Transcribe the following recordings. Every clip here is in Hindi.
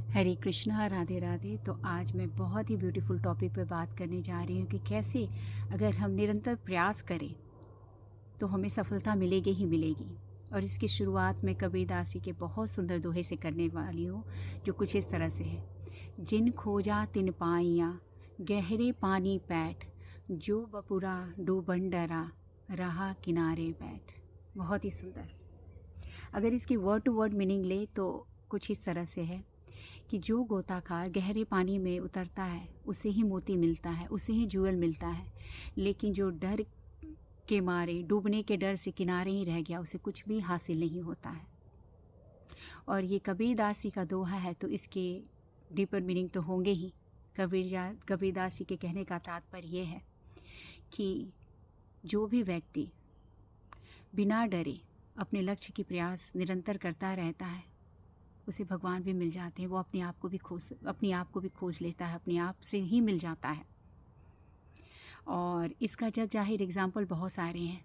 हरे कृष्णा, राधे राधे। तो आज मैं बहुत ही ब्यूटीफुल टॉपिक पे बात करने जा रही हूँ कि कैसे अगर हम निरंतर प्रयास करें तो हमें सफलता मिलेगी ही मिलेगी। और इसकी शुरुआत मैं कबीरदास जी के बहुत सुंदर दोहे से करने वाली हूँ, जो कुछ इस तरह से है। जिन खोजा तिन पाइया, गहरे पानी पैठ, जो बपुरा डूबन डरा, रहा किनारे बैठ। बहुत ही सुंदर। अगर इसकी वर्ड टू वर्ड मीनिंग ले तो कुछ इस तरह से है कि जो गोताखार गहरे पानी में उतरता है उसे ही मोती मिलता है, उसे ही जूअल मिलता है, लेकिन जो डर के मारे डूबने के डर से किनारे ही रह गया उसे कुछ भी हासिल नहीं होता है। और ये कबीरदास जी का दोहा है, तो इसके डीपर मीनिंग तो होंगे ही। कबीरदास जी के कहने का तात्पर्य ये है कि जो भी व्यक्ति बिना डरे अपने लक्ष्य की प्रयास निरंतर करता रहता है उसे भगवान भी मिल जाते हैं। वो अपने आप को भी खोज लेता है, अपने आप से ही मिल जाता है। और इसका जग जाहिर एग्जाम्पल बहुत सारे हैं।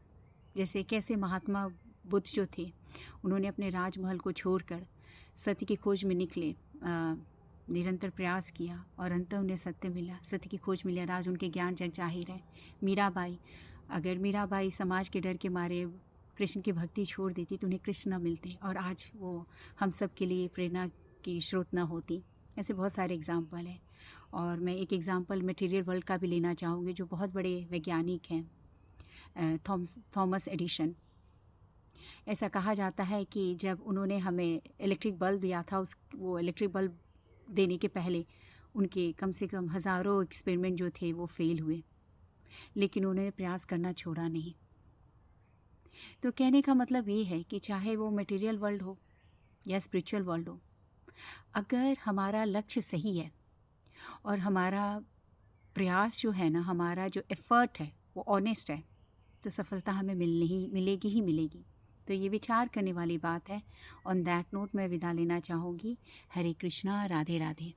जैसे कैसे महात्मा बुद्ध जो थे, उन्होंने अपने राजमहल को छोड़कर सत्य की खोज में निकले, निरंतर प्रयास किया और अंत उन्हें सत्य मिला, सत्य की खोज मिली। आज उनके ज्ञान जग जाहिर है। मीराबाई, अगर मीराबाई समाज के डर के मारे कृष्ण की भक्ति छोड़ देती तो उन्हें कृष्ण न मिलते और आज वो हम सब के लिए प्रेरणा की स्रोत न होती। ऐसे बहुत सारे एग्जाम्पल हैं। और मैं एक एग्जाम्पल मटेरियल वर्ल्ड का भी लेना चाहूँगी, जो बहुत बड़े वैज्ञानिक हैं, थॉमस एडिशन। ऐसा कहा जाता है कि जब उन्होंने हमें इलेक्ट्रिक बल्ब दिया था, वो इलेक्ट्रिक बल्ब देने के पहले उनके कम से कम हज़ारों एक्सपेरिमेंट जो थे वो फेल हुए, लेकिन उन्होंने प्रयास करना छोड़ा नहीं। तो कहने का मतलब ये है कि चाहे वो मटेरियल वर्ल्ड हो या स्पिरिचुअल वर्ल्ड हो, अगर हमारा लक्ष्य सही है और हमारा प्रयास जो है ना, हमारा जो एफ़र्ट है वो ऑनेस्ट है, तो सफलता हमें मिलेगी ही मिलेगी। तो ये विचार करने वाली बात है। ऑन दैट नोट मैं विदा लेना चाहूँगी। हरे कृष्णा, राधे राधे।